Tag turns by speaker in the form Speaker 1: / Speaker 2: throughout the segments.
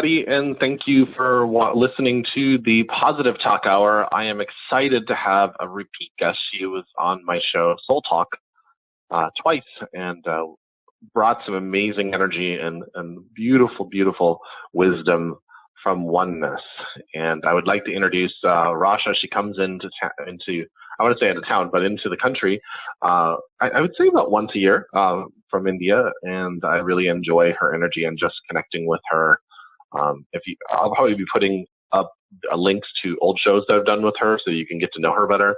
Speaker 1: everybody, and thank you for listening to the Positive Talk Hour. I am excited to have a repeat guest. She was on my show, Soul Talk, twice, and brought some amazing energy and beautiful, beautiful wisdom from oneness. And I would like to introduce Rasha. She comes into I want to say into town, but into the country, I would say about once a year from India, and I really enjoy her energy and just connecting with her. I'll probably be putting up links to old shows that I've done with her so you can get to know her better.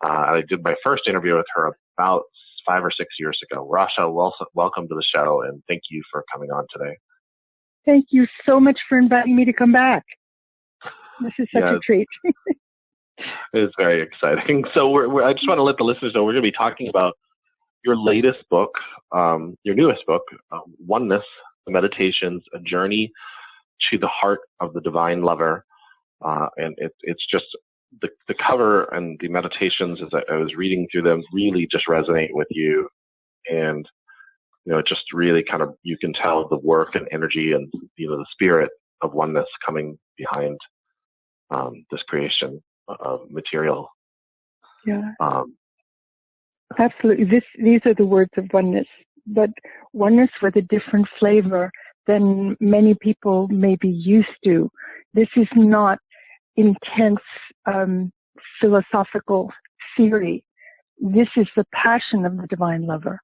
Speaker 1: I did my first interview with her about 5 or 6 years ago. Rasha, welcome to the show, and thank you for coming on today.
Speaker 2: Thank you so much for inviting me to come back. This is such a treat.
Speaker 1: It's very exciting. So I just want to let the listeners know we're going to be talking about your latest book, your newest book, Oneness The Meditations, A Journey to the Heart of the Divine Lover. And it's just the cover and the meditations, as I was reading through them, really just resonate with you. And it just really kind of, you can tell the work and energy and, the spirit of oneness coming behind this creation of material.
Speaker 2: Yeah. Absolutely. These are the words of oneness, but oneness with a different flavor than many people may be used to. This is not intense philosophical theory. This is the passion of the divine lover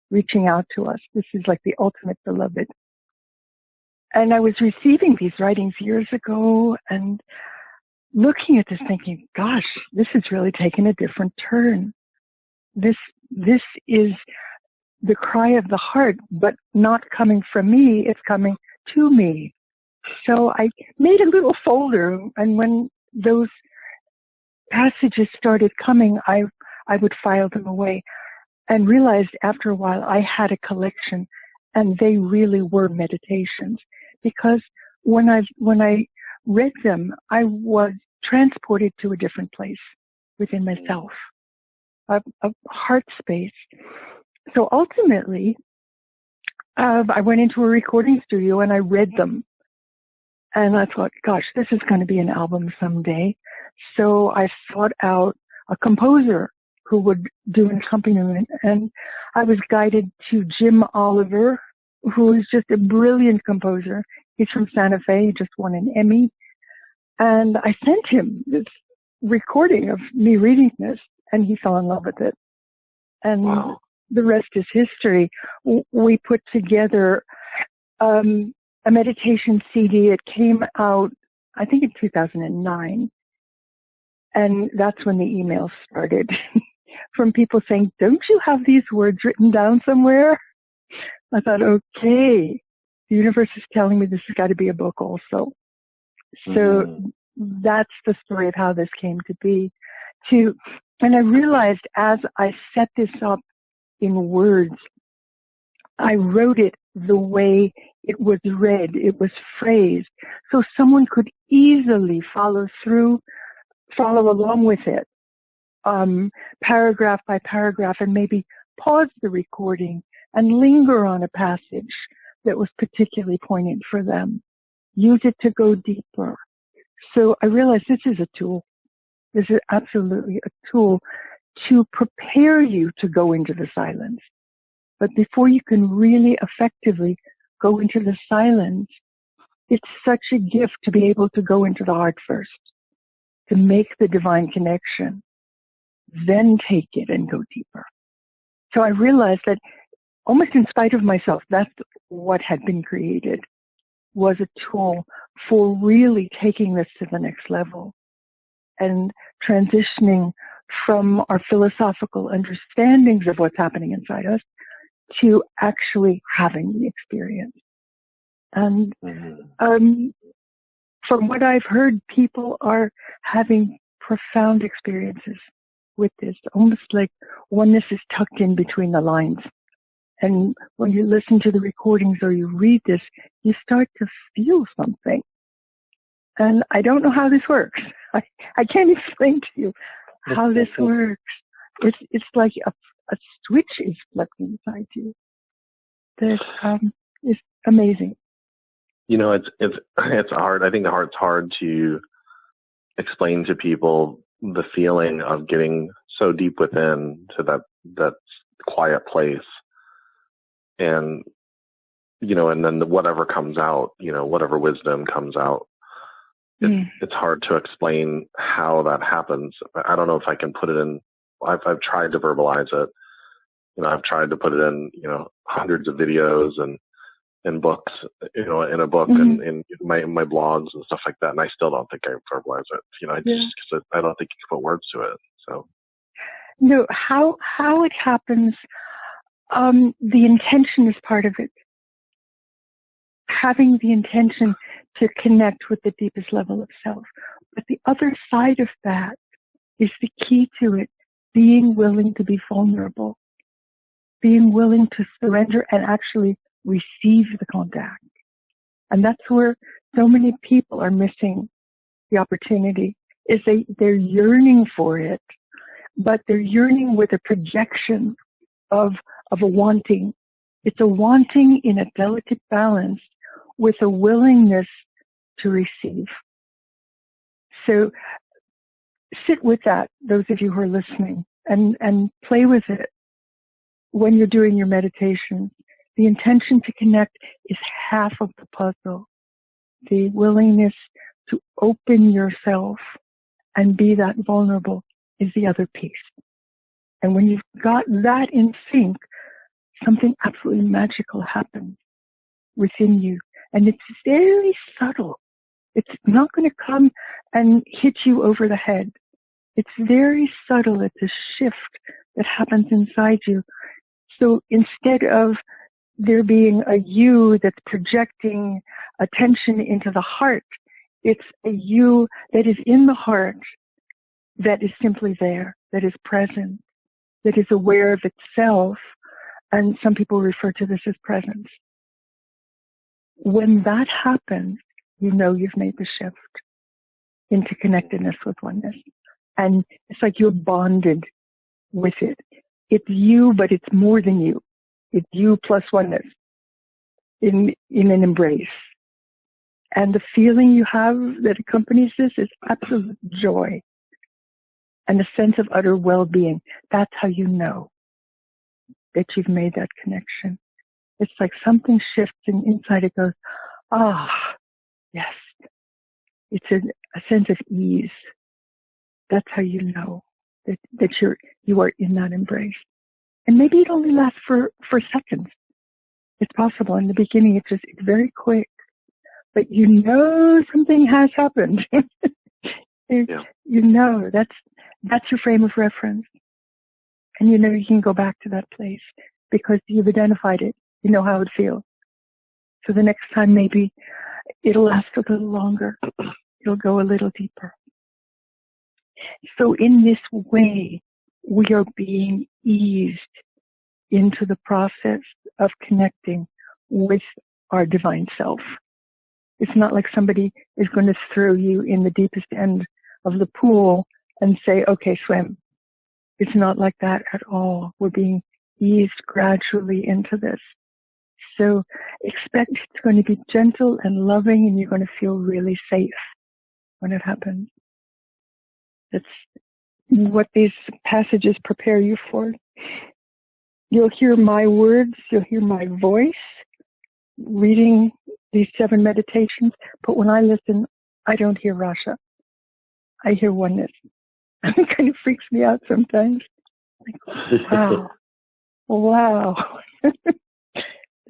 Speaker 2: reaching out to us. This is like the ultimate beloved. And I was receiving these writings years ago and looking at this thinking, gosh, this has really taken a different turn. This is the cry of the heart, but not coming from me, it's coming to me. So I made a little folder, and when those passages started coming, I would file them away and realized after a while I had a collection, and they really were meditations, because when I read them, I was transported to a different place within myself, a heart space. So ultimately, I went into a recording studio and I read them. And I thought, gosh, this is going to be an album someday. So I sought out a composer who would do an accompaniment. And I was guided to Jim Oliver, who is just a brilliant composer. He's from Santa Fe. He just won an Emmy. And I sent him this recording of me reading this, and he fell in love with it. And wow. The rest is history. We put together a meditation CD. It came out, I think, in 2009. And that's when the emails started from people saying, don't you have these words written down somewhere? I thought, okay, the universe is telling me this has got to be a book also. So that's the story of how this came to be. And I realized as I set this up in words, I wrote it the way it was read, it was phrased, so someone could easily follow along with it, paragraph by paragraph, and maybe pause the recording and linger on a passage that was particularly poignant for them. Use it to go deeper. So I realized this is a tool. This is absolutely a tool to prepare you to go into the silence. But before you can really effectively go into the silence, it's such a gift to be able to go into the heart first, to make the divine connection, then take it and go deeper. So I realized that almost in spite of myself, that's what had been created, was a tool for really taking this to the next level and transitioning from our philosophical understandings of what's happening inside us to actually having the experience. And from what I've heard, people are having profound experiences with this, almost like oneness is tucked in between the lines. And when you listen to the recordings or you read this, you start to feel something. And I don't know how this works. I can't explain to you how this works. It's like a switch is flipped inside you. That is amazing.
Speaker 1: It's hard. I think it's hard to explain to people the feeling of getting so deep within to that quiet place, and and then whatever comes out, whatever wisdom comes out. It's hard to explain how that happens. I don't know if I can put it in. I've tried to verbalize it. I've tried to put it in, hundreds of videos and books, in a book and in my blogs and stuff like that. And I still don't think I verbalize it. I don't think you can put words to it. So.
Speaker 2: No, how it happens, the intention is part of it. Having the intention to connect with the deepest level of self. But the other side of that is the key to it, being willing to be vulnerable, being willing to surrender and actually receive the contact. And that's where so many people are missing the opportunity, is they're yearning for it, but they're yearning with a projection of a wanting. It's a wanting in a delicate balance with a willingness to receive. So sit with that, those of you who are listening, and play with it when you're doing your meditation. The intention to connect is half of the puzzle. The willingness to open yourself and be that vulnerable is the other piece. And when you've got that in sync, something absolutely magical happens within you. And it's very subtle. It's not going to come and hit you over the head. It's very subtle. It's a shift that happens inside you. So instead of there being a you that's projecting attention into the heart, it's a you that is in the heart, that is simply there, that is present, that is aware of itself. And some people refer to this as presence. When that happens, you've made the shift into connectedness with oneness. And it's like you're bonded with it. It's you, but it's more than you. It's you plus oneness in an embrace. And the feeling you have that accompanies this is absolute joy and a sense of utter well-being. That's how you know that you've made that connection. It's like something shifts and inside it goes, yes. It's a sense of ease. That's how you know that you are in that embrace. And maybe it only lasts for seconds. It's possible. In the beginning, it's very quick. But something has happened. That's your frame of reference. And you can go back to that place because you've identified it. You know how it feels. So the next time maybe it'll last a little longer. It'll go a little deeper. So in this way, we are being eased into the process of connecting with our divine self. It's not like somebody is going to throw you in the deepest end of the pool and say, okay, swim. It's not like that at all. We're being eased gradually into this. So expect it's going to be gentle and loving, and you're going to feel really safe when it happens. That's what these passages prepare you for. You'll hear my words, you'll hear my voice reading these 7 meditations, but when I listen, I don't hear Rasha. I hear oneness. It kind of freaks me out sometimes. Like, wow.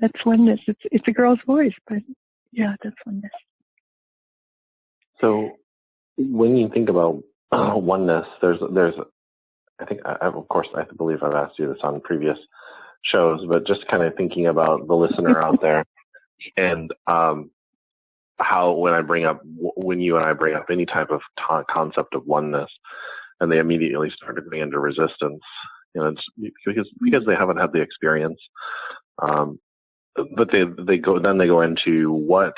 Speaker 2: That's oneness. It's a girl's voice, but yeah, that's oneness.
Speaker 1: So when you think about oneness, there's I think, of course, I believe I've asked you this on previous shows, but just kind of thinking about the listener out there and how when you and I bring up any type of concept of oneness, and they immediately start getting into resistance, it's because they haven't had the experience. But they go into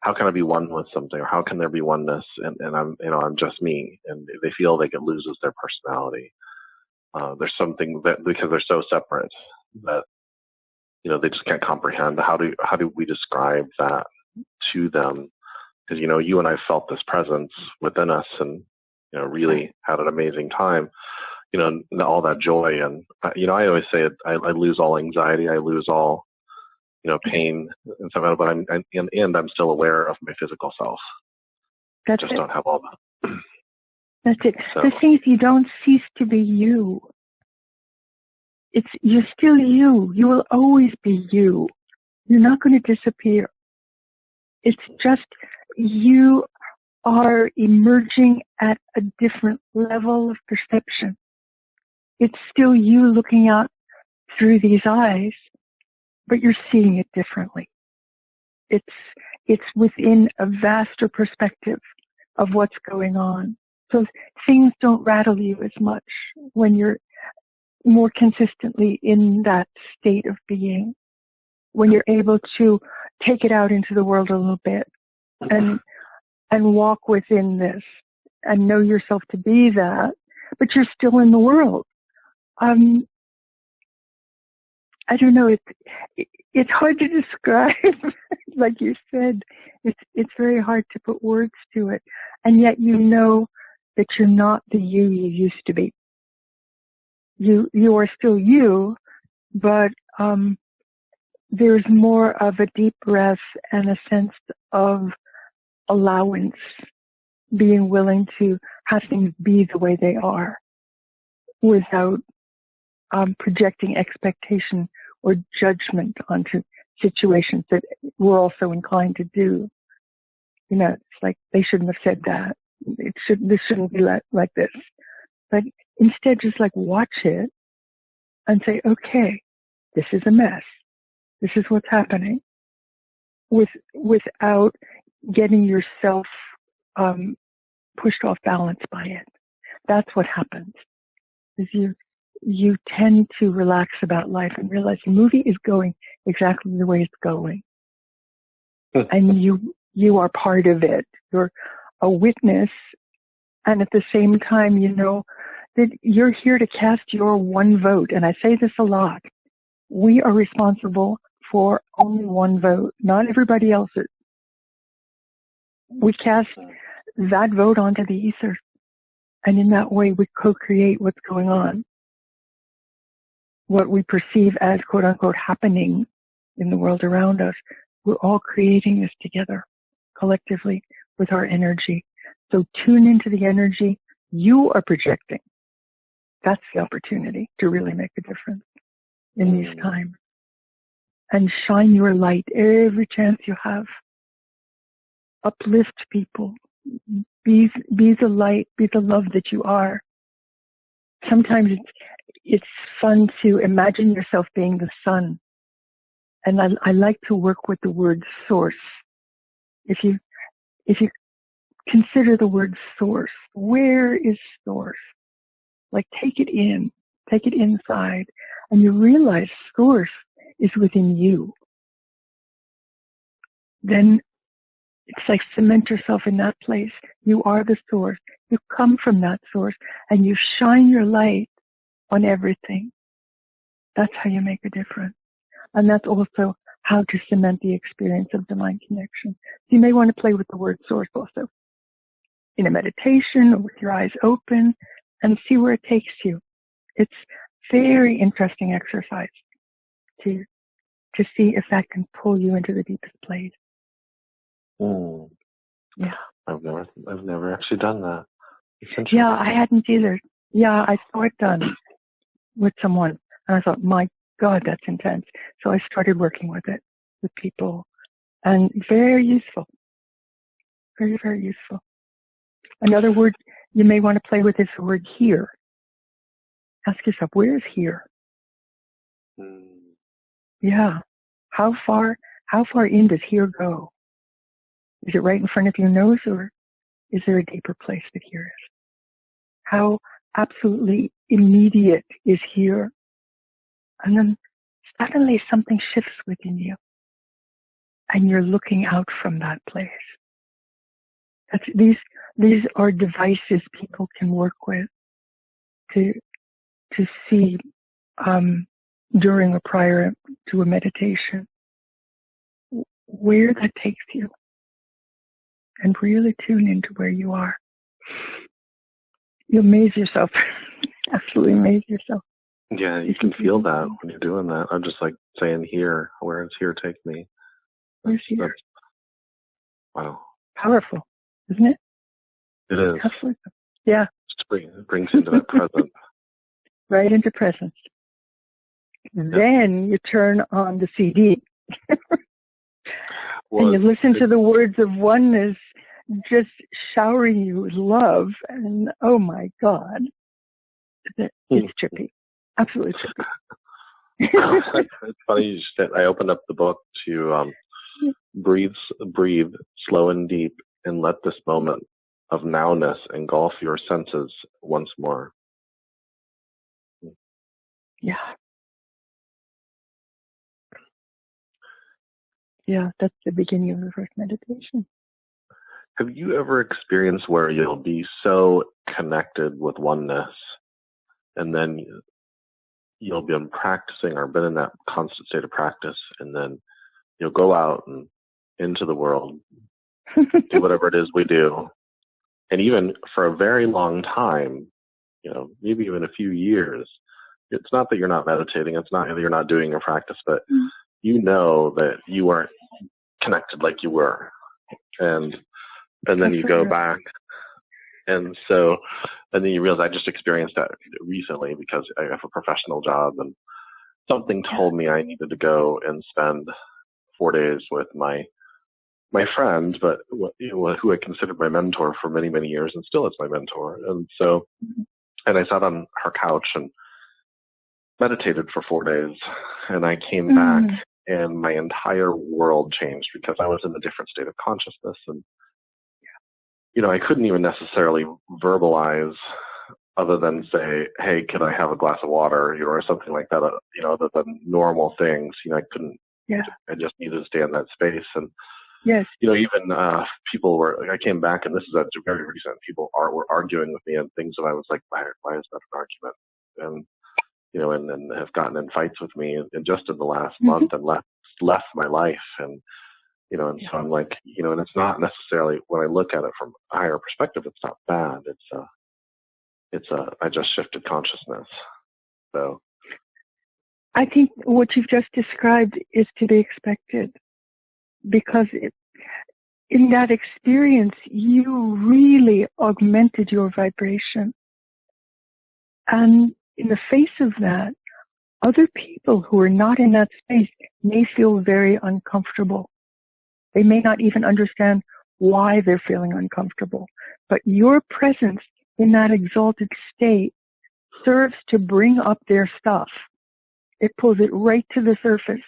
Speaker 1: how can I be one with something, or how can there be oneness? And I'm just me, and they feel like it loses their personality. There's something that, because they're so separate, that they just can't comprehend. How do we describe that to them. Because, you and I felt this presence within us and, really had an amazing time, all that joy. And, I always say I lose all anxiety. I lose all, pain and stuff, but I'm still aware of my physical self.
Speaker 2: That's
Speaker 1: Just
Speaker 2: it.
Speaker 1: don't have all that.
Speaker 2: That's it.
Speaker 1: So.
Speaker 2: The thing is, you don't cease to be you. You're still you. You will always be you. You're not going to disappear. It's just you are emerging at a different level of perception. It's still you looking out through these eyes, but you're seeing it differently. It's within a vaster perspective of what's going on. So things don't rattle you as much when you're more consistently in that state of being, when you're able to take it out into the world a little bit and walk within this and know yourself to be that, but you're still in the world. I don't know. It's hard to describe. Like you said, it's very hard to put words to it, and yet you know that you're not the you used to be. You are still you, but there's more of a deep breath and a sense of allowance, being willing to have things be the way they are without projecting expectation or judgment onto situations that we're also inclined to do. It's like they shouldn't have said that. This shouldn't be like this. But instead, just like watch it and say, okay, this is a mess. This is what's happening. Without getting yourself pushed off balance by it. That's what happens. Is you tend to relax about life and realize the movie is going exactly the way it's going. And you are part of it. You're a witness, and at the same time, you know that you're here to cast your one vote. And I say this a lot. We are responsible for only one vote, not everybody else's. We cast that vote onto the ether, and in that way, we co-create what's going on. What we perceive as quote unquote happening in the world around us, we're all creating this together, collectively, with our energy. So tune into the energy you are projecting. That's the opportunity to really make a difference in these times. And shine your light every chance you have. Uplift people. Be the light, be the love that you are. Sometimes it's fun to imagine yourself being the sun. And I like to work with the word source. If you consider the word source, where is source? Like take it inside, and you realize source is within you. Then it's like cement yourself in that place. You are the source. You come from that source, and you shine your light on everything. That's how you make a difference. And that's also how to cement the experience of divine connection. So you may want to play with the word source also in a meditation or with your eyes open and see where it takes you. It's very interesting exercise to see if that can pull you into the deepest place. Yeah.
Speaker 1: I've never actually done that.
Speaker 2: Yeah, I hadn't either. Yeah, I saw it done with someone, and I thought, my God, that's intense. So I started working with it with people, and very useful. Very, very useful. Another word you may want to play with is the word here. Ask yourself, where is here? Yeah. How far in does here go? Is it right in front of your nose, or is there a deeper place that here is? How absolutely immediate is here? And then suddenly something shifts within you, and you're looking out from that place. These are devices people can work with to see during or prior to a meditation. where that takes you. And really tune into where you are. You amaze yourself. Absolutely amaze yourself.
Speaker 1: Yeah, you can feel that when you're doing that. I'm just like saying here, where is here take me?
Speaker 2: Where's here?
Speaker 1: Wow.
Speaker 2: Powerful, isn't it?
Speaker 1: It is.
Speaker 2: Absolutely. Yeah.
Speaker 1: It brings you into that present.
Speaker 2: Right into presence. Then you turn on the CD. And you listen to the words of oneness just showering you with love. And oh my God, it's trippy. Absolutely trippy.
Speaker 1: It's funny. I opened up the book to breathe slow and deep, and let this moment of nowness engulf your senses once more.
Speaker 2: Yeah. Yeah, that's the beginning of the first meditation.
Speaker 1: Have you ever experienced where you'll be so connected with oneness, and then you'll been practicing or been in that constant state of practice, and then you'll go out and into the world, do whatever it is we do, and even for a very long time, maybe even a few years, it's not that you're not meditating, it's not that you're not doing your practice, but you know that you aren't connected like you were. And then you go back. And then you realize I just experienced that recently because I have a professional job, and something told me I needed to go and spend 4 days with my friend, but who I considered my mentor for many, many years and still is my mentor. And I sat on her couch and meditated for 4 days, and I came back and my entire world changed because I was in a different state of consciousness. And, I couldn't even necessarily verbalize other than say, hey, can I have a glass of water, or something like that, other than normal things. I couldn't, I just needed to stay in that space. And, even people I came back, and this is very recent, people were arguing with me on things that I was like, why is that an argument? And, and have gotten in fights with me and just in the last month and left my life. And, and so I'm like, and it's not necessarily, when I look at it from a higher perspective, it's not bad. I just shifted consciousness. So
Speaker 2: I think what you've just described is to be expected, because in that experience, you really augmented your vibration. And in the face of that, other people who are not in that space may feel very uncomfortable. They may not even understand why they're feeling uncomfortable. But your presence in that exalted state serves to bring up their stuff. It pulls it right to the surface.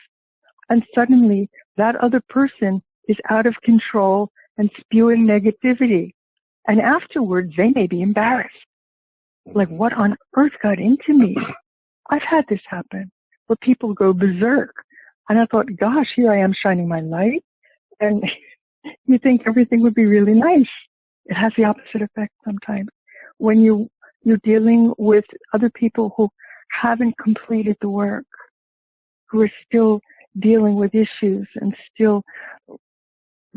Speaker 2: And suddenly, that other person is out of control and spewing negativity. And afterwards, they may be embarrassed. Like, what on earth got into me? I've had this happen, where people go berserk. And I thought, gosh, here I am shining my light. And you think everything would be really nice. It has the opposite effect sometimes. When you're dealing with other people who haven't completed the work, who are still dealing with issues and still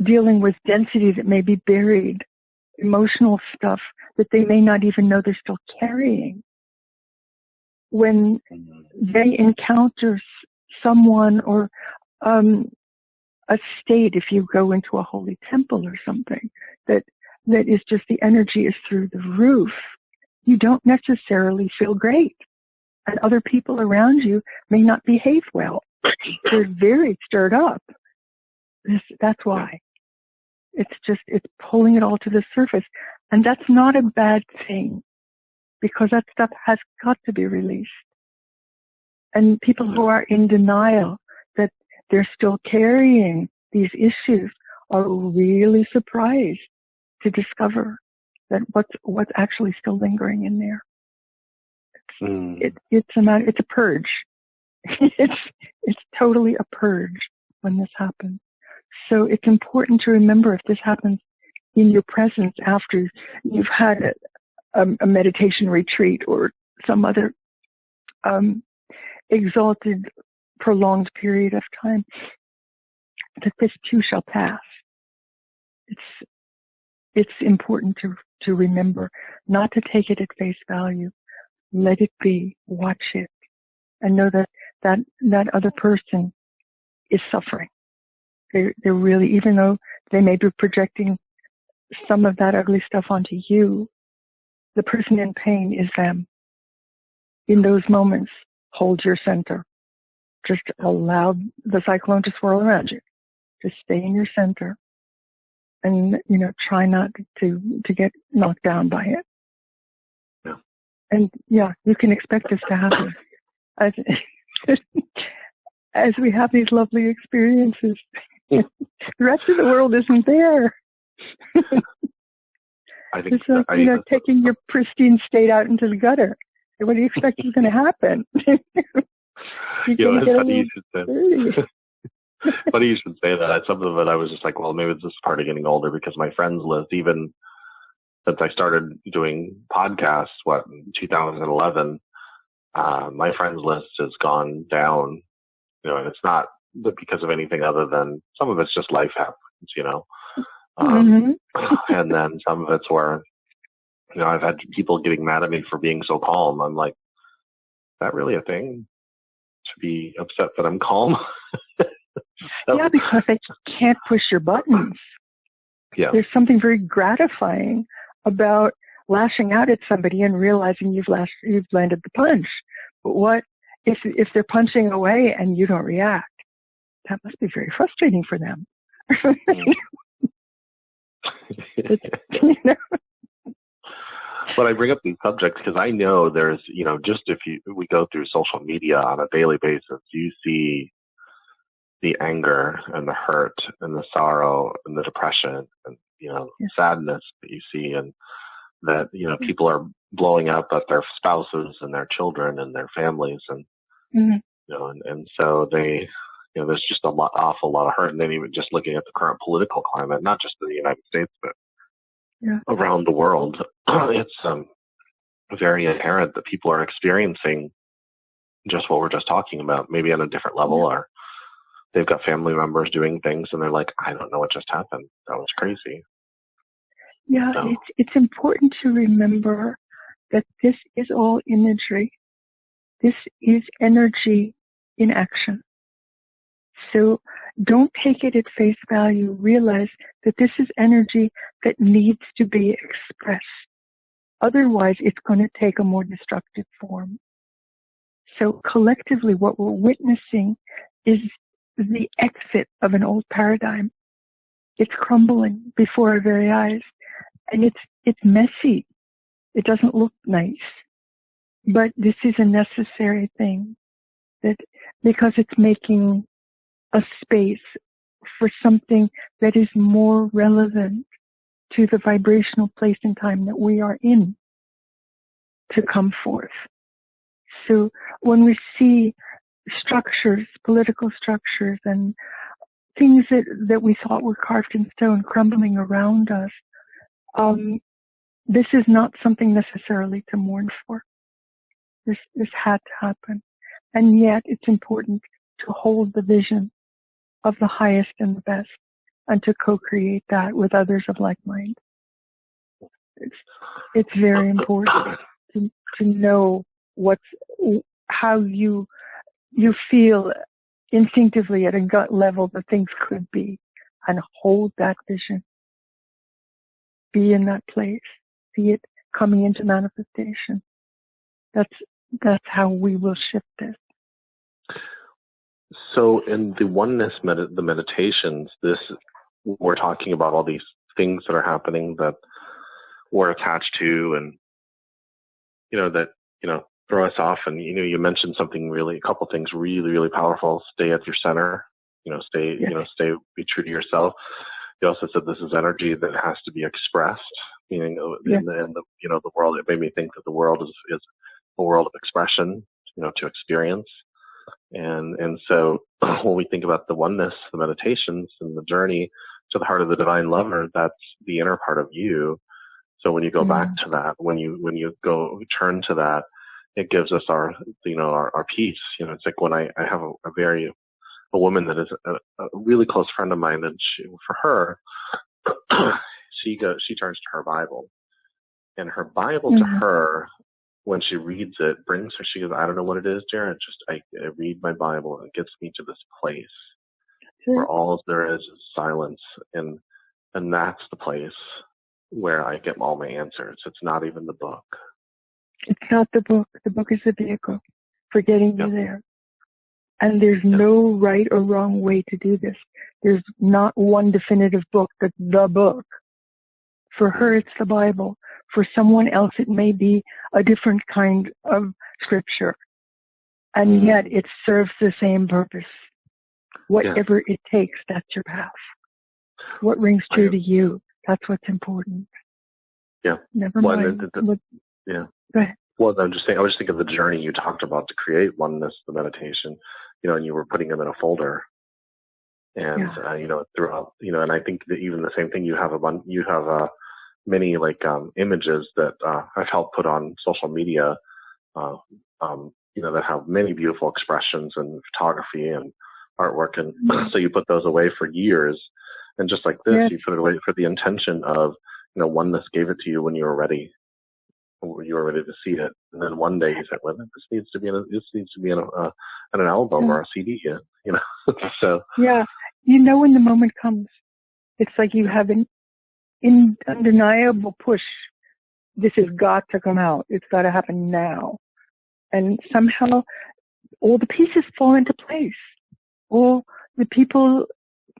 Speaker 2: dealing with density that may be buried, emotional stuff that they may not even know they're still carrying. When they encounter someone or a state, if you go into a holy temple or something, that is just the energy is through the roof, you don't necessarily feel great. And other people around you may not behave well. They're very stirred up. That's why. It's pulling it all to the surface. And that's not a bad thing, because that stuff has got to be released. And people who are in denial that they're still carrying these issues are really surprised to discover that what's actually still lingering in there. It's a purge. It's totally a purge when this happens. So it's important to remember, if this happens in your presence after you've had a meditation retreat or some other exalted, prolonged period of time, that this too shall pass. It's important to remember not to take it at face value. Let it be. Watch it, and know that other person is suffering. They're really, even though they may be projecting some of that ugly stuff onto you, the person in pain is them. In those moments, hold your center. Just allow the cyclone to swirl around you. Just stay in your center, and try not to get knocked down by it.
Speaker 1: Yeah.
Speaker 2: And you can expect this to happen as we have these lovely experiences. The rest of the world isn't there.
Speaker 1: I think
Speaker 2: it's like taking your pristine state out into the gutter. What do you expect is going to happen?
Speaker 1: It's funny you should say. Funny you should say that. Some of it I was just like, well, maybe it's just part of getting older, because my friends list, even since I started doing podcasts, in 2011, my friends list has gone down. And it's not because of anything other than some of it's just life happens, and then some of it's where, I've had people getting mad at me for being so calm. I'm like, is that really a thing? To be upset that I'm calm? So,
Speaker 2: yeah, because they can't push your buttons.
Speaker 1: Yeah.
Speaker 2: There's something very gratifying about lashing out at somebody and realizing you've landed the punch. But what if they're punching away and you don't react? That must be very frustrating for them.
Speaker 1: But I bring up these subjects because I know there's, just we go through social media on a daily basis, you see the anger and the hurt and the sorrow and the depression and, sadness that you see, and that, people are blowing up at their spouses and their children and their families. And, and so they, there's just awful lot of hurt. And then even just looking at the current political climate, not just in the United States, but around the world, it's very apparent that people are experiencing just what we're just talking about, maybe on a different level, or they've got family members doing things and they're like, I don't know what just happened. That was crazy.
Speaker 2: Yeah, so it's important to remember that this is all imagery. This is energy in action. So don't take it at face value. Realize that this is energy that needs to be expressed. Otherwise, it's going to take a more destructive form. So collectively, what we're witnessing is the exit of an old paradigm. It's crumbling before our very eyes. And it's messy. It doesn't look nice. But this is a necessary thing, because it's making a space for something that is more relevant to the vibrational place and time that we are in to come forth. So when we see structures, political structures, and things that we thought were carved in stone crumbling around us, this is not something necessarily to mourn for. This had to happen. And yet it's important to hold the vision of the highest and the best, and to co-create that with others of like mind. It's very important to know how you feel instinctively at a gut level that things could be, and hold that vision. Be in that place. See it coming into manifestation. That's how we will shift this.
Speaker 1: So in the Oneness the Meditations, we're talking about all these things that are happening that we're attached to, and that throw us off. And you mentioned a couple things really, really powerful. Stay at your center. Be true to yourself. You also said this is energy that has to be expressed. Meaning, in the world, it made me think that the world is a world of expression. To experience. And so when we think about the Oneness, the Meditations, and the journey to the heart of the divine lover, that's the inner part of you. So when you go back to that, when you go turn to that, it gives us our peace. It's like when I have a very a woman that is a really close friend of mine, and for her, she turns to her Bible, and her Bible to her, when she reads it, brings her. She goes, I don't know what it is, Jared. I read my Bible, and it gets me to this place where all there is silence, and that's the place where I get all my answers. It's not even the book.
Speaker 2: It's not the book. The book is the vehicle for getting you there. And there's no right or wrong way to do this. There's not one definitive book that's the book. For her, it's the Bible. For someone else, it may be a different kind of scripture. And yet it serves the same purpose. Whatever it takes, that's your path. What rings true to you, that's what's important. Yeah. Never mind. Go ahead.
Speaker 1: Well, I was just thinking of the journey you talked about to create Oneness, the meditation, and you were putting them in a folder, and throughout, and I think that even the same thing, you have many images that I've helped put on social media, that have many beautiful expressions and photography and artwork, and so you put those away for years, and just like this, you put it away for the intention of, Oneness gave it to you when you were ready. You were ready to see it, and then one day you said, "Well, this needs to be in an album or a CD." So
Speaker 2: when the moment comes, it's like you have an undeniable push. This has got to come out. It's got to happen now, and somehow all the pieces fall into place. All the people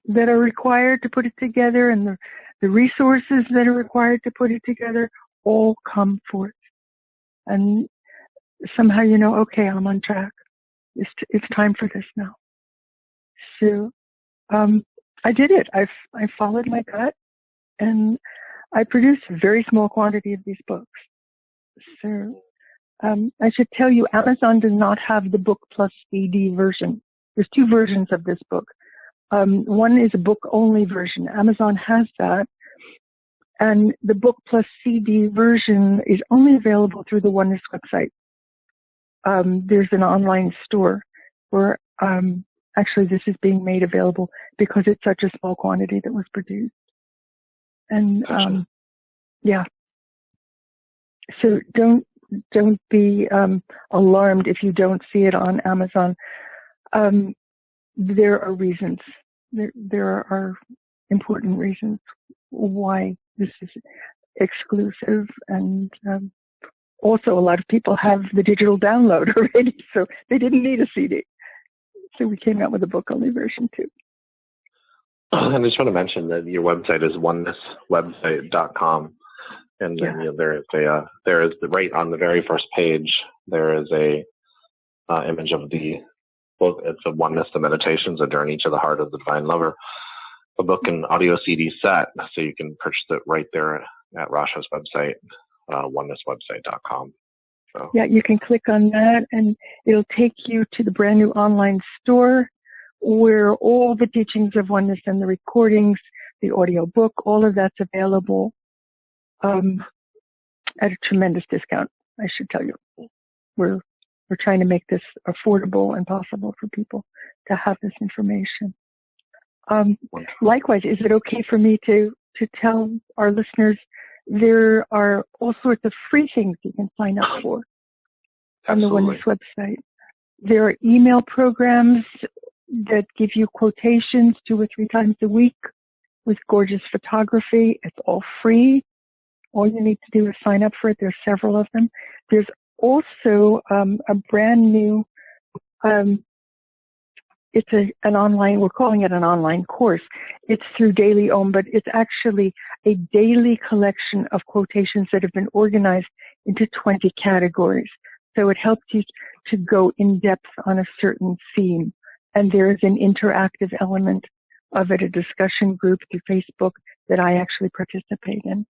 Speaker 2: that are required to put it together, and the resources that are required to put it together, all come forth. And somehow okay, I'm on track. It's time for this now. So I did it. I followed my gut, and I produced a very small quantity of these books. So I should tell you, Amazon does not have the book plus CD version. There's two versions of this book. One is a book-only version. Amazon has that. And the book plus CD version is only available through the Oneness website. There's an online store where actually this is being made available because it's such a small quantity that was produced. And so don't be alarmed if you don't see it on Amazon. There are reasons. There are important reasons why this is exclusive, and also a lot of people have the digital download already, so they didn't need a CD. So we came out with a book-only version too.
Speaker 1: And I just want to mention that your website is onenesswebsite.com, and then there is right on the very first page there is a image of the book. It's a Oneness The Meditations, a journey to the heart of the divine lover. A book and audio CD set, so you can purchase it right there at Rasha's website, onenesswebsite.com. So. Yeah,
Speaker 2: you can click on that, and it'll take you to the brand new online store where all the teachings of oneness and the recordings, the audio book, all of that's available at a tremendous discount, I should tell you. We're trying to make this affordable and possible for people to have this information. Likewise, is it okay for me to tell our listeners there are all sorts of free things you can sign up for on the Oneness website? There are email programs that give you quotations 2 or 3 times a week with gorgeous photography. It's all free. All you need to do is sign up for it. There's several of them. There's also a brand new it's an online, we're calling it an online course. It's through Daily Om, but it's actually a daily collection of quotations that have been organized into 20 categories. So it helps you to go in depth on a certain theme. And there is an interactive element of it, a discussion group through Facebook that I actually participate in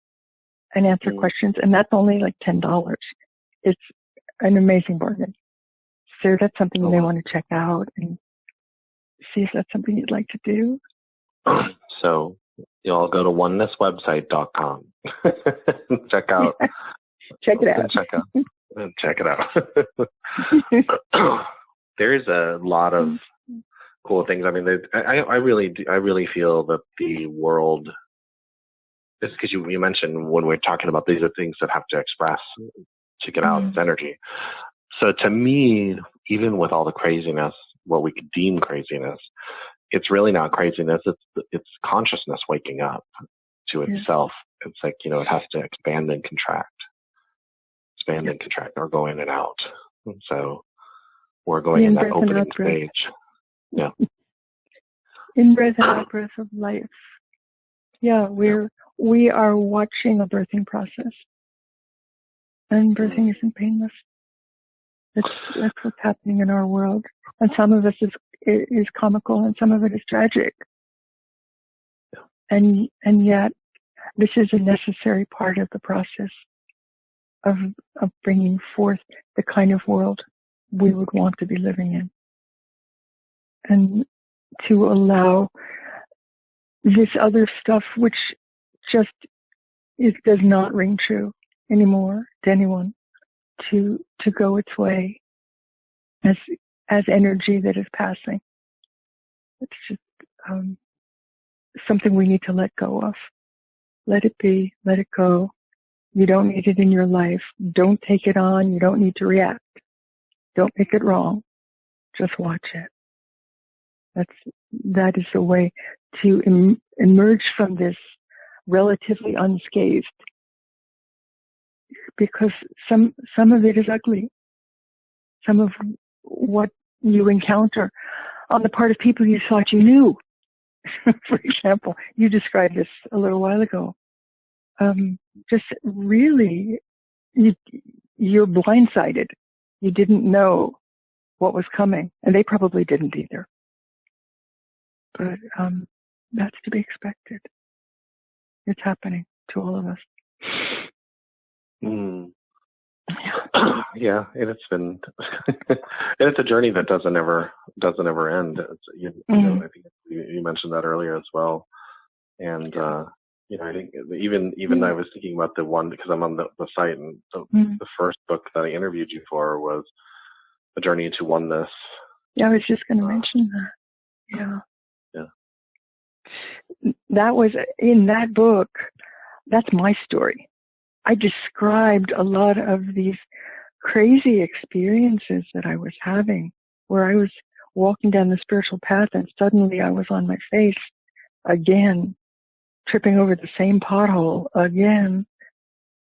Speaker 2: and answer questions. And that's only like $10. It's an amazing bargain. So that's something you may want to check out and see if that's something you'd like to do.
Speaker 1: So you'll go to onenesswebsite.com. Check it out. Check it out. There's a lot of cool things. I mean, I really feel that the world, it's because you mentioned when we're talking about these are things that have to express to get out its energy. So to me, even with all the craziness, what we could deem craziness, it's really not craziness. It's consciousness waking up to itself. It's like, it has to expand and contract, or go in and out. And so we're going in that opening stage. Yeah.
Speaker 2: In breath and out breath of life. Yeah, we are watching a birthing process. And birthing isn't painless. That's what's happening in our world. And some of us is comical and some of it is tragic.
Speaker 1: Yeah.
Speaker 2: And yet this is a necessary part of the process of bringing forth the kind of world we would want to be living in. And to allow this other stuff, which just does not ring true anymore to anyone, to go its way as energy that is passing. It's just something we need to let go of. Let it be. Let it go. You don't need it in your life. Don't take it on. You don't need to react. Don't make it wrong. Just watch it. That is the way to emerge from this relatively unscathed. Because some of it is ugly. Some of what you encounter on the part of people you thought you knew. For example, you described this a little while ago. Just really, you're blindsided. You didn't know what was coming, and they probably didn't either. But that's to be expected. It's happening to all of us.
Speaker 1: Yeah, and it's been, and it's a journey that doesn't ever end. It's, I think you mentioned that earlier as well, and I think even I was thinking about the one, because I'm on the site, and the first book that I interviewed you for was A Journey into Oneness.
Speaker 2: Yeah, I was just going to mention that. Yeah. That was in that book. That's my story. I described a lot of these crazy experiences that I was having, where I was walking down the spiritual path and suddenly I was on my face again, tripping over the same pothole again.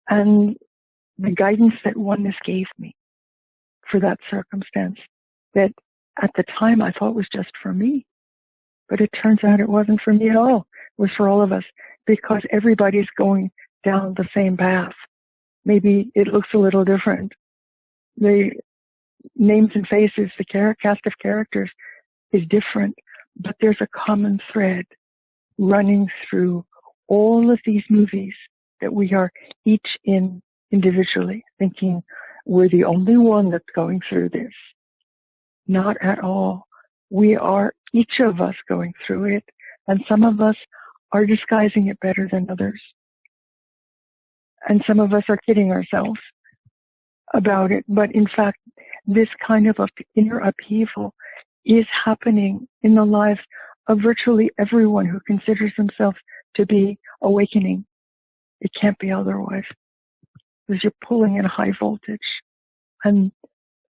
Speaker 2: And the guidance that Oneness gave me for that circumstance, that at the time I thought was just for me. But it turns out it wasn't for me at all. It was for all of us, because everybody's going down the same path. Maybe it looks a little different. The names and faces, the cast of characters is different, but there's a common thread running through all of these movies that we are each in individually, thinking we're the only one that's going through this. Not at all. We are, each of us, going through it, and some of us are disguising it better than others. And some of us are kidding ourselves about it. But in fact, this kind of inner upheaval is happening in the lives of virtually everyone who considers themselves to be awakening. It can't be otherwise, because you're pulling in high voltage. And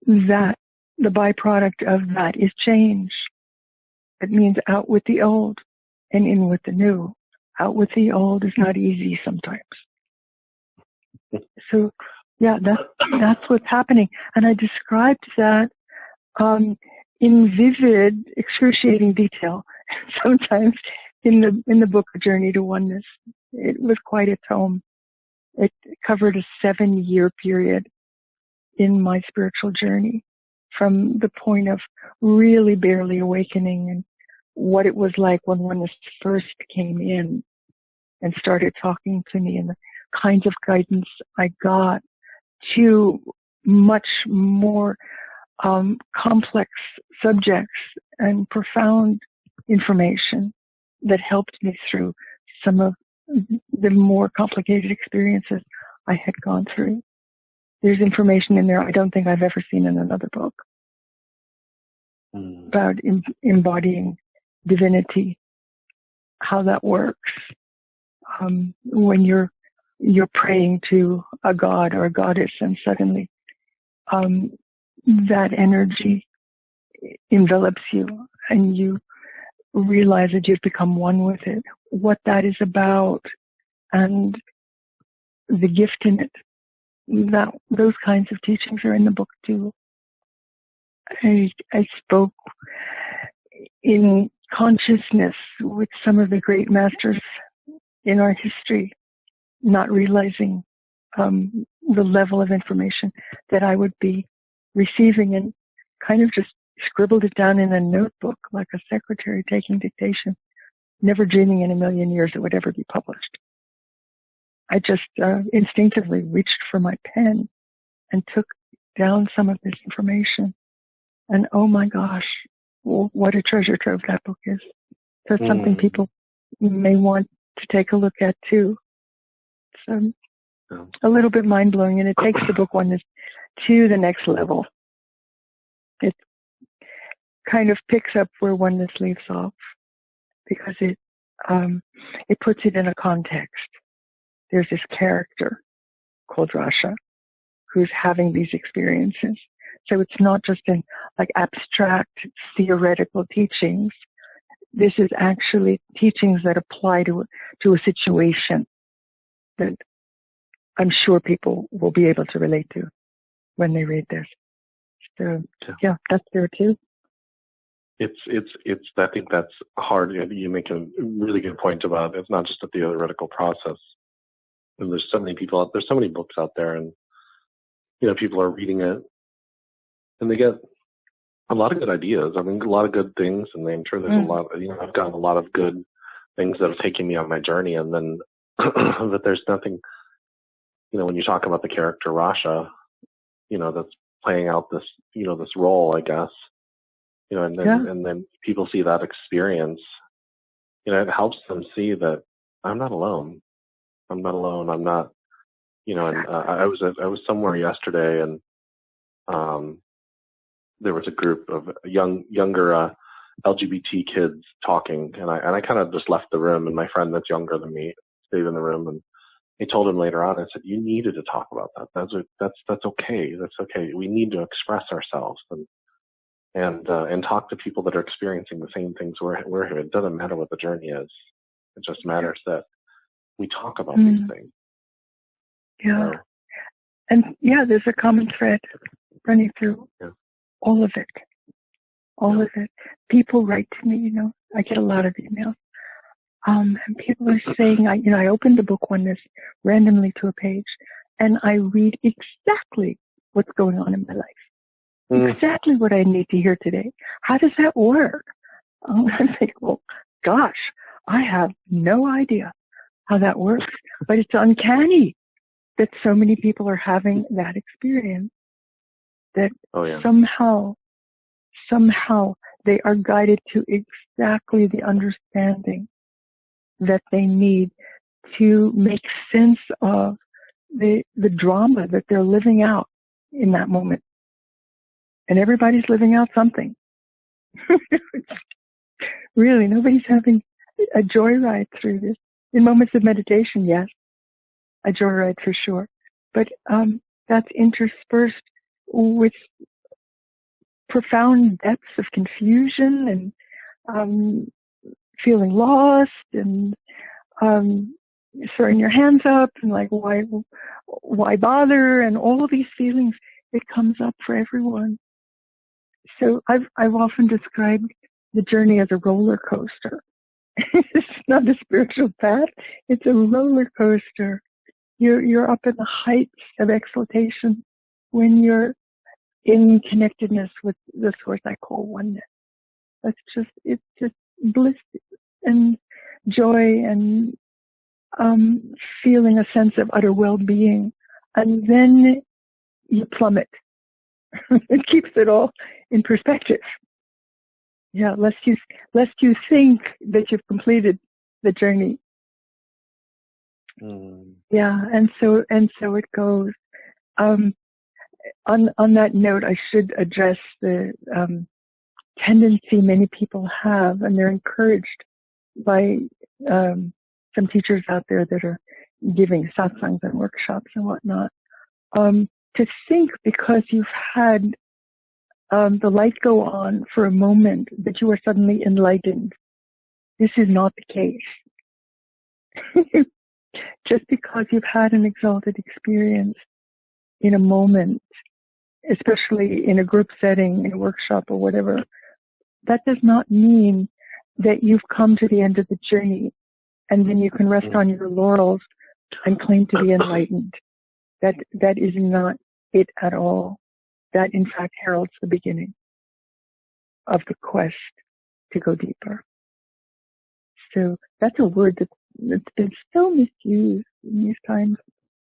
Speaker 2: that, the byproduct of that is change. It means out with the old and in with the new. Out with the old is not easy sometimes. So, yeah, that's what's happening. And I described that in vivid, excruciating detail. Sometimes in the book, A Journey to Oneness, it was quite a tome. It covered a 7-year period in my spiritual journey, from the point of really barely awakening and what it was like when Oneness first came in and started talking to me, and the kinds of guidance I got, to much more complex subjects and profound information that helped me through some of the more complicated experiences I had gone through. There's information in there I don't think I've ever seen in another book. about embodying divinity, how that works. When you're praying to a god or a goddess, and suddenly that energy envelops you, and you realize that you've become one with it. What that is about, and the gift in it. Those kinds of teachings are in the book too. I spoke in consciousness with some of the great masters in our history, not realizing the level of information that I would be receiving, and kind of just scribbled it down in a notebook like a secretary taking dictation, never dreaming in a million years it would ever be published. I just instinctively reached for my pen and took down some of this information. And oh my gosh, what a treasure trove that book is. So it's something people may want to take a look at too. It's a little bit mind-blowing, and it takes the book Oneness to the next level. It kind of picks up where Oneness leaves off, because it puts it in a context. There's this character called Rasha who's having these experiences. So it's not just in like abstract theoretical teachings. This is actually teachings that apply to a situation that I'm sure people will be able to relate to when they read this. So yeah, that's there too.
Speaker 1: It's I think that's hard. You make a really good point about it's not just a theoretical process. And there's so many people there's so many books out there, and people are reading it and they get a lot of good ideas. I mean, a lot of good things, and I'm sure there's a lot. I've gotten a lot of good things that have taken me on my journey, and then but there's nothing. When you talk about the character Rasha, that's playing out this this role, I guess. And then people see that experience. It helps them see that I'm not alone. I'm not alone. I'm not. And I was somewhere yesterday, and there was a group of younger LGBT kids talking, and I kind of just left the room, and my friend that's younger than me stayed in the room, and I told him later on, I said, you needed to talk about that. That's okay. That's okay. We need to express ourselves and talk to people that are experiencing the same things we're here. It doesn't matter what the journey is. It just matters that we talk about these things.
Speaker 2: Yeah. And there's a common thread running through all of it. All of it. People write to me, I get a lot of emails. And people are saying, I opened the book Oneness randomly to a page, and I read exactly what's going on in my life. Exactly what I need to hear today. How does that work? I think, well, gosh, I have no idea how that works, but it's uncanny that so many people are having that experience, that somehow they are guided to exactly the understanding that they need to make sense of the drama that they're living out in that moment. And everybody's living out something. Really, nobody's having a joyride through this. In moments of meditation, yes, a joyride for sure. But that's interspersed with profound depths of confusion and feeling lost and throwing your hands up and like, why bother? And all of these feelings, it comes up for everyone. So I've often described the journey as a roller coaster. It's not a spiritual path. It's a roller coaster. You're up in the heights of exaltation when you're in connectedness with the source I call oneness. It's just bliss and joy and feeling a sense of utter well-being. And then you plummet. It keeps it all in perspective. Yeah, lest you think that you've completed the journey. Yeah, and so it goes. On that note, I should address the tendency many people have, and they're encouraged by some teachers out there that are giving satsangs and workshops and whatnot, to think because you've had the light go on for a moment that you are suddenly enlightened. This is not the case. Just because you've had an exalted experience in a moment, especially in a group setting, in a workshop or whatever, that does not mean that you've come to the end of the journey and then you can rest on your laurels and claim to be enlightened. That is not it at all. That, in fact, heralds the beginning of the quest to go deeper. So that's a word that's been so misused in these times.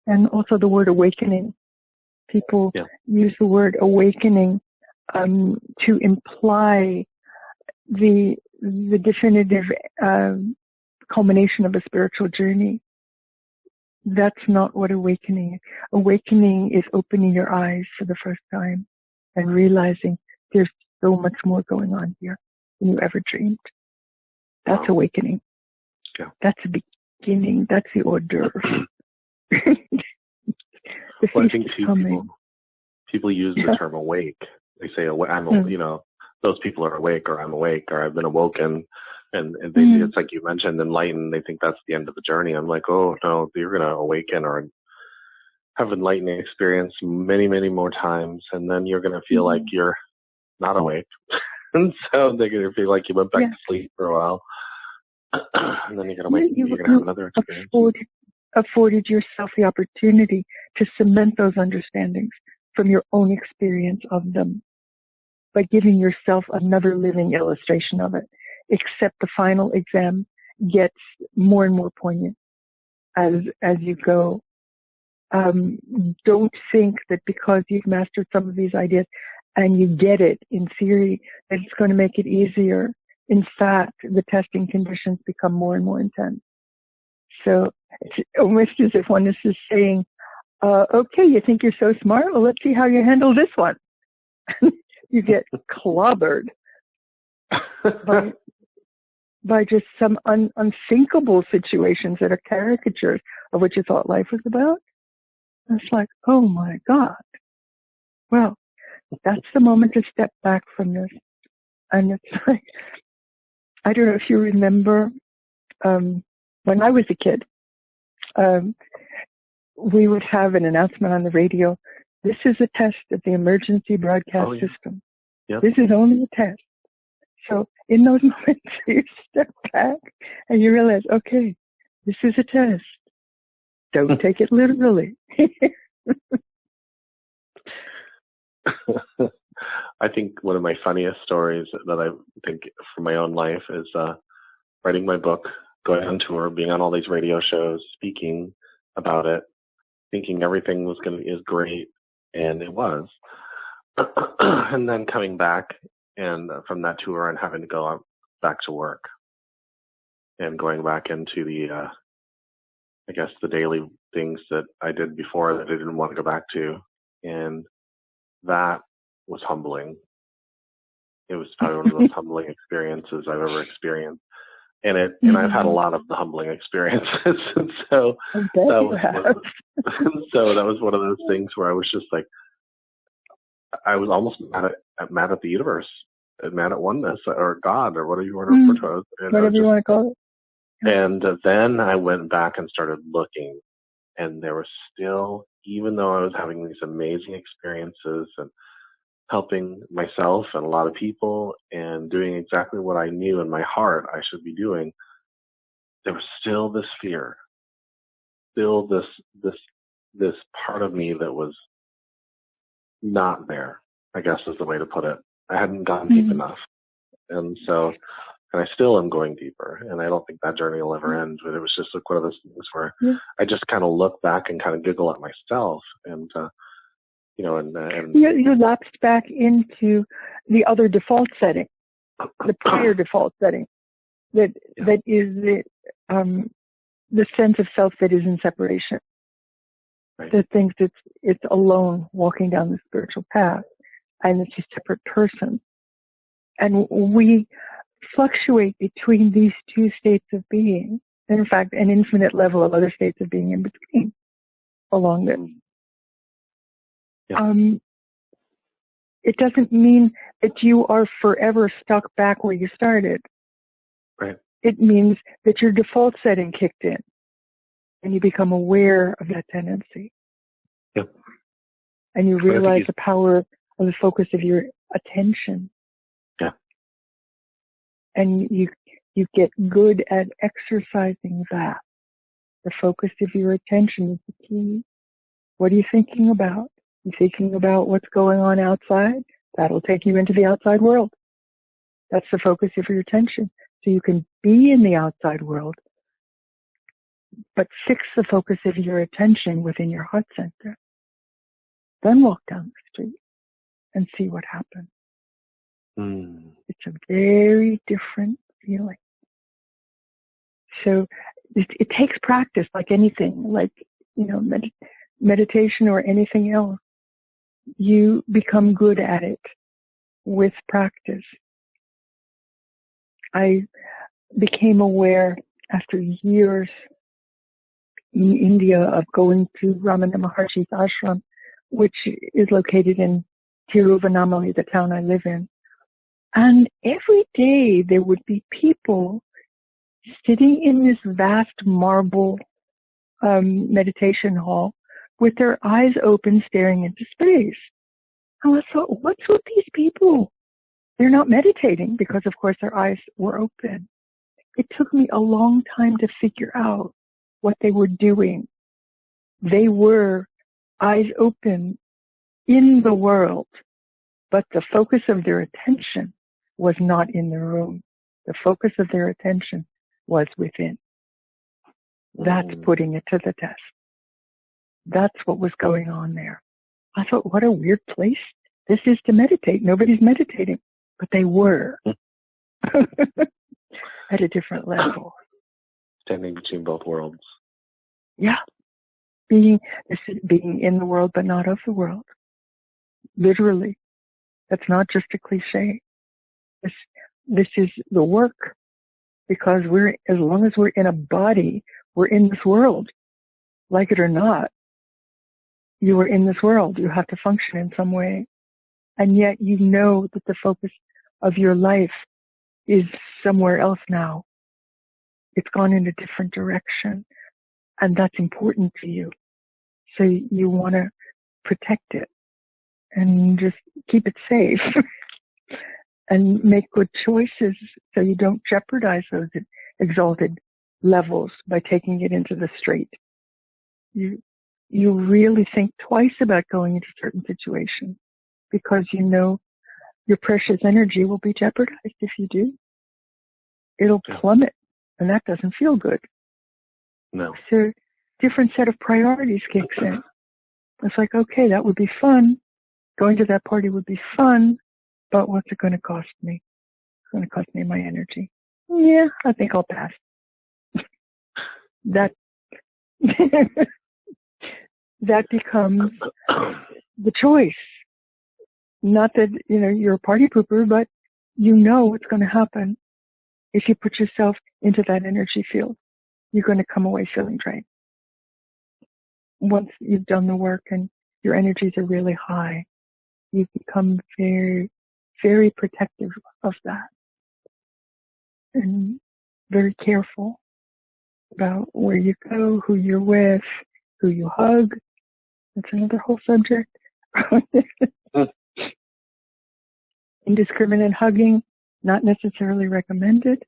Speaker 2: And also the word awakening. People use the word awakening to imply the definitive culmination of a spiritual journey. That's not what awakening is. Awakening is opening your eyes for the first time and realizing there's so much more going on here than you ever dreamed. That's awakening. Yeah. That's the beginning. That's the hors d'oeuvre.
Speaker 1: Well, I think people use the term awake. They say, those people are awake, or I'm awake, or I've been awoken. And they, it's like you mentioned, enlightened. They think that's the end of the journey. I'm like, oh, no, you're going to awaken or have enlightening experience many, many more times. And then you're going to feel like you're not awake. And so they're going to feel like you went back to sleep for a while. And then you're going to wake, you're going to have another experience.
Speaker 2: Afforded yourself the opportunity to cement those understandings from your own experience of them by giving yourself another living illustration of it. Except the final exam gets more and more poignant as you go. Don't think that because you've mastered some of these ideas and you get it in theory, that it's going to make it easier. In fact, the testing conditions become more and more intense. So it's almost as if Oneness is saying, okay, you think you're so smart? Well, let's see how you handle this one. You get clobbered by just some unthinkable situations that are caricatures of what you thought life was about. And it's like, oh my God. Well, that's the moment to step back from this. And it's like, I don't know if you remember, when I was a kid, we would have an announcement on the radio. This is a test of the emergency broadcast system. Yep. This is only a test. So in those moments, you step back and you realize, okay, this is a test. Don't take it literally.
Speaker 1: I think one of my funniest stories that I think from my own life is writing my book, going on tour, being on all these radio shows, speaking about it, thinking everything is great, and it was. And then coming back and from that tour and having to go back to work and going back into the, the daily things that I did before that I didn't want to go back to. And that was humbling. It was probably one of the most humbling experiences I've ever experienced. And I've had a lot of the humbling experiences. And so that was one of those things where I was just like, I was almost mad at the universe, mad at oneness or God or whatever you want to refer to it.
Speaker 2: Whatever you want to call it.
Speaker 1: And then I went back and started looking, and there was still, even though I was having these amazing experiences and helping myself and a lot of people and doing exactly what I knew in my heart I should be doing, there was still this fear, still this part of me that was not there, I guess is the way to put it. I hadn't gone deep enough. And I still am going deeper. And I don't think that journey will ever end. But it was just like one of those things where I just kind of look back and kind of giggle at myself. And,
Speaker 2: You lapsed back into the other default setting, the prior default setting, that is the sense of self that is in separation.
Speaker 1: Right.
Speaker 2: That thinks it's alone walking down the spiritual path, and it's a separate person. And we fluctuate between these two states of being. And in fact, an infinite level of other states of being in between along this.
Speaker 1: Yeah.
Speaker 2: It doesn't mean that you are forever stuck back where you started.
Speaker 1: Right.
Speaker 2: It means that your default setting kicked in and you become aware of that tendency.
Speaker 1: Yep.
Speaker 2: And you realize the power of the focus of your attention.
Speaker 1: Yeah.
Speaker 2: And you get good at exercising that. The focus of your attention is the key. What are you thinking about? You thinking about what's going on outside? That'll take you into the outside world. That's the focus of your attention. So you can be in the outside world, but fix the focus of your attention within your heart center. Then walk down the street and see what happens. It's a very different feeling. So it takes practice, like anything, like, meditation or anything else. You become good at it with practice. I became aware after years in India of going to Ramana Maharshi's Ashram, which is located in Tiruvannamalai, the town I live in. And every day there would be people sitting in this vast marble meditation hall with their eyes open, staring into space. And I thought, what's with these people? They're not meditating because, of course, their eyes were open. It took me a long time to figure out what they were doing. They were eyes open in the world, but the focus of their attention was not in the room. The focus of their attention was within. That's putting it to the test. That's what was going on there. I thought, what a weird place this is to meditate. Nobody's meditating, but they were at a different level.
Speaker 1: Standing between both worlds.
Speaker 2: Yeah. Being in the world, but not of the world. Literally. That's not just a cliche. This is the work, because as long as we're in a body, we're in this world. Like it or not, you are in this world. You have to function in some way. And yet you know that the focus of your life is somewhere else now. It's gone in a different direction. And that's important to you. So you want to protect it and just keep it safe and make good choices so you don't jeopardize those exalted levels by taking it into the straight. You really think twice about going into certain situations because you know your precious energy will be jeopardized if you do. It'll plummet, and that doesn't feel good.
Speaker 1: No.
Speaker 2: So different set of priorities kicks in. It's like, okay, that would be fun. Going to that party would be fun, but what's it going to cost me? It's going to cost me my energy. Yeah, I think I'll pass. That that becomes the choice. Not that, you're a party pooper, but you know what's going to happen if you put yourself into that energy field. You're going to come away feeling drained. Once you've done the work and your energies are really high, you become very, very protective of that and very careful about where you go, who you're with, who you hug. That's another whole subject. Indiscriminate hugging, not necessarily recommended.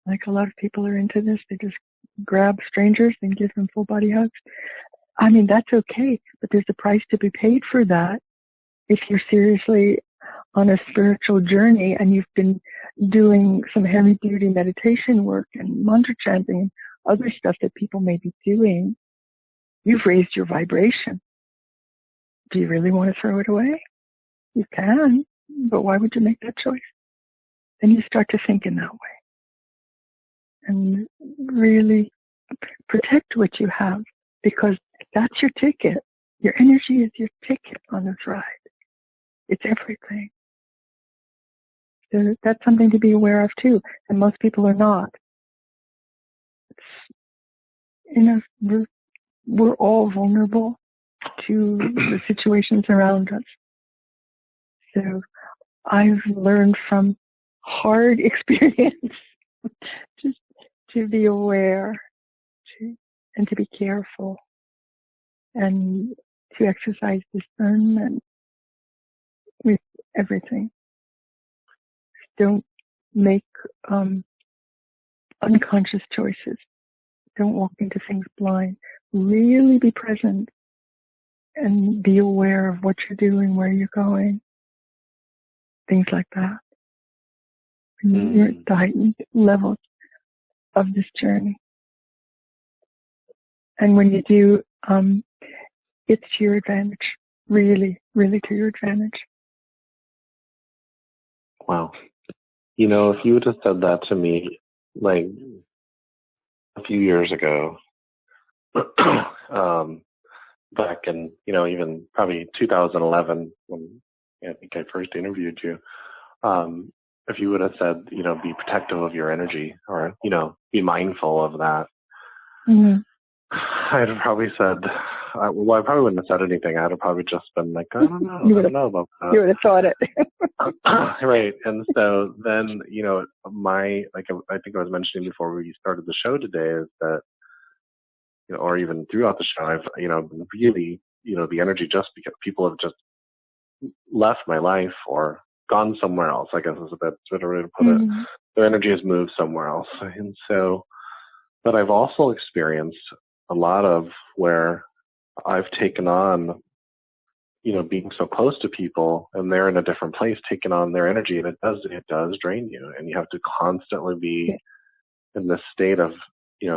Speaker 2: Like a lot of people are into this. They just grab strangers and give them full body hugs. I mean, that's okay, but there's a price to be paid for that. If you're seriously on a spiritual journey and you've been doing some heavy duty meditation work and mantra chanting and other stuff that people may be doing, you've raised your vibration. Do you really want to throw it away? You can, but why would you make that choice? Then you start to think in that way and really protect what you have, because that's your ticket. Your energy is your ticket on this ride. It's everything. So that's something to be aware of too. And most people are not. We're all vulnerable to the situations around us. So I've learned from hard experience just to be aware and to be careful and to exercise discernment with everything. Don't make unconscious choices. Don't walk into things blind. Really be present and be aware of what you're doing, where you're going, things like that. And you're at the heightened levels of this journey. And when you do, it's to your advantage. Really, really to your advantage.
Speaker 1: Wow. You know, if you would have said that to me, like, a few years ago, back in, even probably 2011, when I think I first interviewed you, if you would have said, be protective of your energy or, be mindful of that,
Speaker 2: mm-hmm.
Speaker 1: I'd have probably said, I probably wouldn't have said anything. I'd have probably just been like, I don't know. I don't know about that.
Speaker 2: You would have thought it.
Speaker 1: Right. And so then, I think I was mentioning before we started the show today is that, or even throughout the show, I've, been really, the energy just because people have just left my life or gone somewhere else, I guess is a better way to put it. Their energy has moved somewhere else. And so, but I've also experienced a lot of where I've taken on, being so close to people and they're in a different place, taking on their energy, and it does drain you. And you have to constantly be in this state of,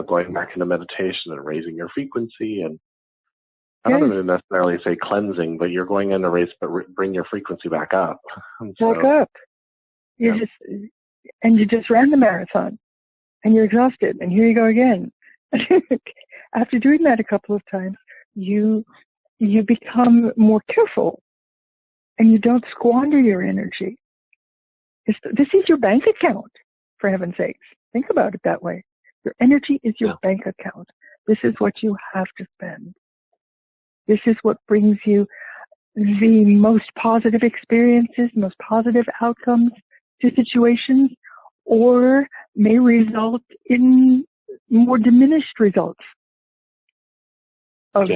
Speaker 1: going back into meditation and raising your frequency. And I don't even necessarily say cleansing, but you're going in to bring your frequency back up.
Speaker 2: Back up. You just ran the marathon and you're exhausted and here you go again. After doing that a couple of times, you become more careful and you don't squander your energy. This is your bank account, for heaven's sakes. Think about it that way. Your energy is your bank account. This is what you have to spend. This is what brings you the most positive experiences, most positive outcomes to situations, or may result in more diminished results of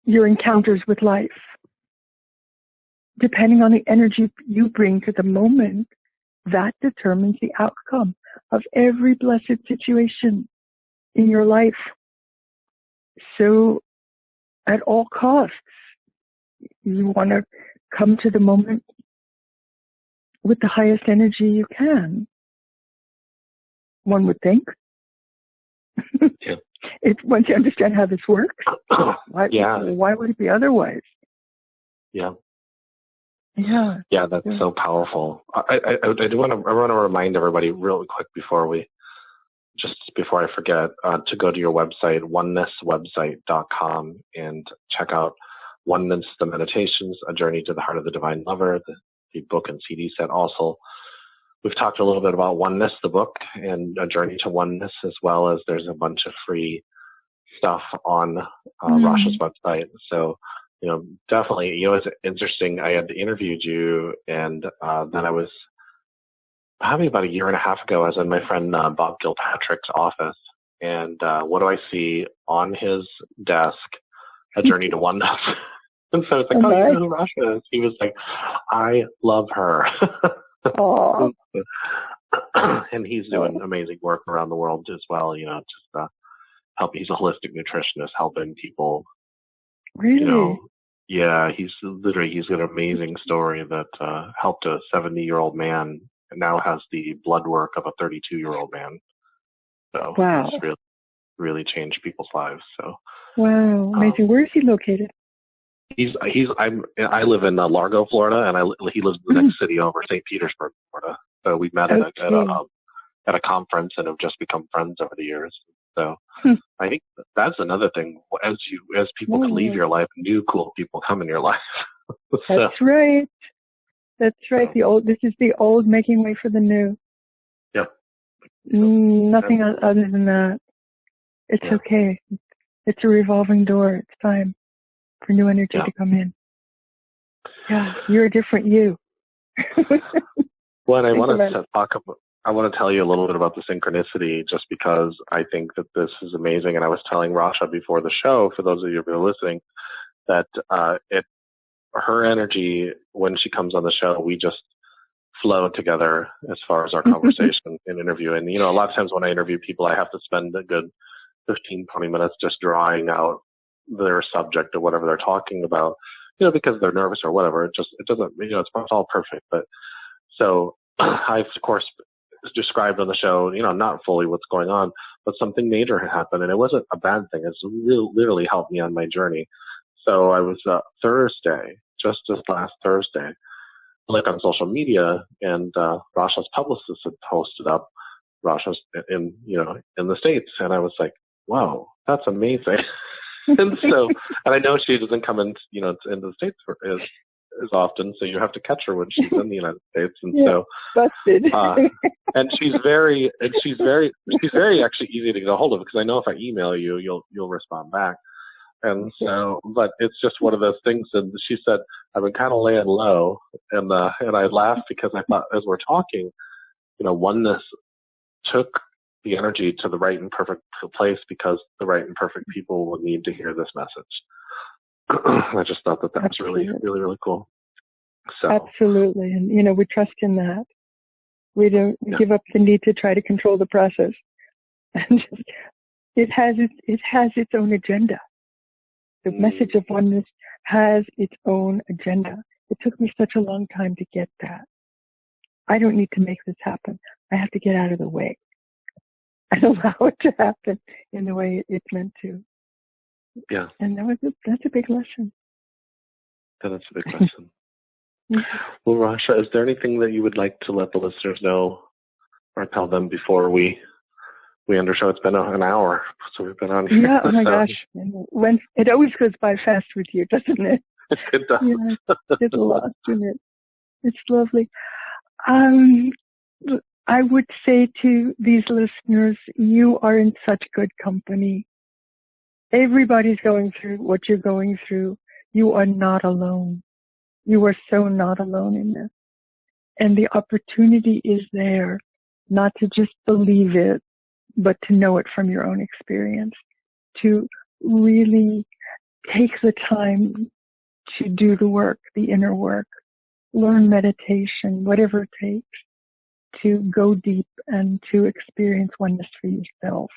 Speaker 2: your encounters with life. Depending on the energy you bring to the moment, that determines the outcome of every blessed situation in your life. So at all costs, you want to come to the moment with the highest energy you can. One would think. Once you understand how this works, why would it be otherwise?
Speaker 1: Yeah.
Speaker 2: Yeah,
Speaker 1: that's so powerful. I want to remind everybody real quick before I forget, to go to your website, onenesswebsite.com, and check out Oneness The Meditations, A Journey to the Heart of the Divine Lover, the book and CD set. Also, we've talked a little bit about Oneness, the book, and A Journey to Oneness, as well as there's a bunch of free stuff on Rasha's website. So, definitely, it's interesting. I had interviewed you, and then I was probably about a year and a half ago. I was in my friend Bob Gilpatrick's office, and what do I see on his desk? A Journey to Oneness. And so it's like, you know who Rasha is? He was like, I love her. And he's doing amazing work around the world as well. Just help. He's a holistic nutritionist, helping people.
Speaker 2: Really?
Speaker 1: He's got an amazing story that helped a 70-year-old man and now has the blood work of a 32-year-old man. So it's really, really changed people's lives. So
Speaker 2: wow, amazing. Where is he located?
Speaker 1: I live in Largo, Florida, and he lives in the next city over, St. Petersburg, Florida. So we met at a conference and have just become friends over the years. So I think that's another thing. As people can leave your life, new cool people come in your life.
Speaker 2: That's right. That's right. This is the old making way for the new.
Speaker 1: Yeah.
Speaker 2: Nothing other than that. It's okay. It's a revolving door. It's time for new energy to come in. Yeah, you're a different you.
Speaker 1: Well, and I want to tell you a little bit about the synchronicity, just because I think that this is amazing. And I was telling Rasha before the show, for those of you who are listening, that her energy, when she comes on the show, we just flow together as far as our conversation and interview. And, a lot of times when I interview people, I have to spend a good 15, 20 minutes just drawing out their subject or whatever they're talking about, because they're nervous or whatever. It doesn't, it's all perfect. But so I've, of course, described on the show, not fully what's going on, but something major had happened, and it wasn't a bad thing. It's literally helped me on my journey. So I was just this last Thursday, on social media, and Rasha's publicist had posted up Rasha's in the States, and I was like, wow, that's amazing. and I know she doesn't come in, into the States as often, so you have to catch her when she's in the United States, and
Speaker 2: busted.
Speaker 1: And she's very actually easy to get a hold of, because I know if I email you, you'll respond back. And so, but it's just one of those things. And she said, I've been kind of laying low, and I laughed because I thought, as we're talking, oneness took the energy to the right and perfect place, because the right and perfect people will need to hear this message. I just thought that was really, really, really cool. So. Absolutely.
Speaker 2: And, we trust in that. We don't give up the need to try to control the process. And it has its own agenda. The message of oneness has its own agenda. It took me such a long time to get that. I don't need to make this happen. I have to get out of the way and allow it to happen in the way it's meant to.
Speaker 1: Yeah.
Speaker 2: And that's a big lesson.
Speaker 1: That is a big lesson. Well, Rasha, is there anything that you would like to let the listeners know or tell them before we end our show? It's been an hour, so we've been on here.
Speaker 2: Yeah, oh my gosh. When it always goes by fast with you, doesn't it?
Speaker 1: It does.
Speaker 2: It's lost in it. It's lovely. I would say to these listeners, you are in such good company. Everybody's going through what you're going through. You are not alone. You are so not alone in this. And the opportunity is there, not to just believe it, but to know it from your own experience, to really take the time to do the work, the inner work, learn meditation, whatever it takes, to go deep and to experience oneness for yourself.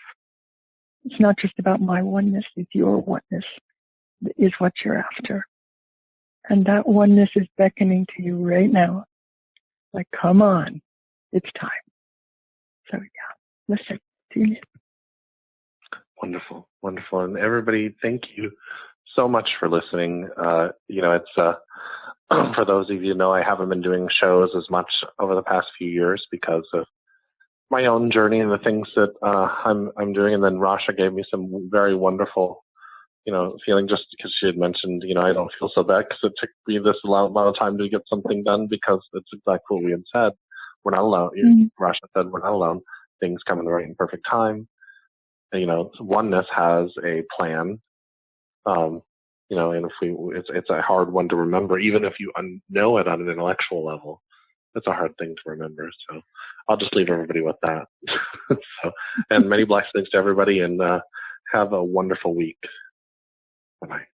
Speaker 2: It's not just about my oneness, it's your oneness is what you're after. And that oneness is beckoning to you right now. Like, come on, it's time. So listen to you.
Speaker 1: Wonderful, wonderful. And everybody, thank you so much for listening. It's for those of you who know, I haven't been doing shows as much over the past few years because of my own journey and the things that I'm doing. And then Rasha gave me some very wonderful, feeling, just because she had mentioned, I don't feel so bad because it took me this amount of time to get something done, because it's exactly what we had said. We're not alone. Mm-hmm. Rasha said, we're not alone. Things come in the right and perfect time. Oneness has a plan. And it's a hard one to remember, even if you know it on an intellectual level. It's a hard thing to remember. So I'll just leave everybody with that. And many blessings to everybody, and have a wonderful week. Bye-bye.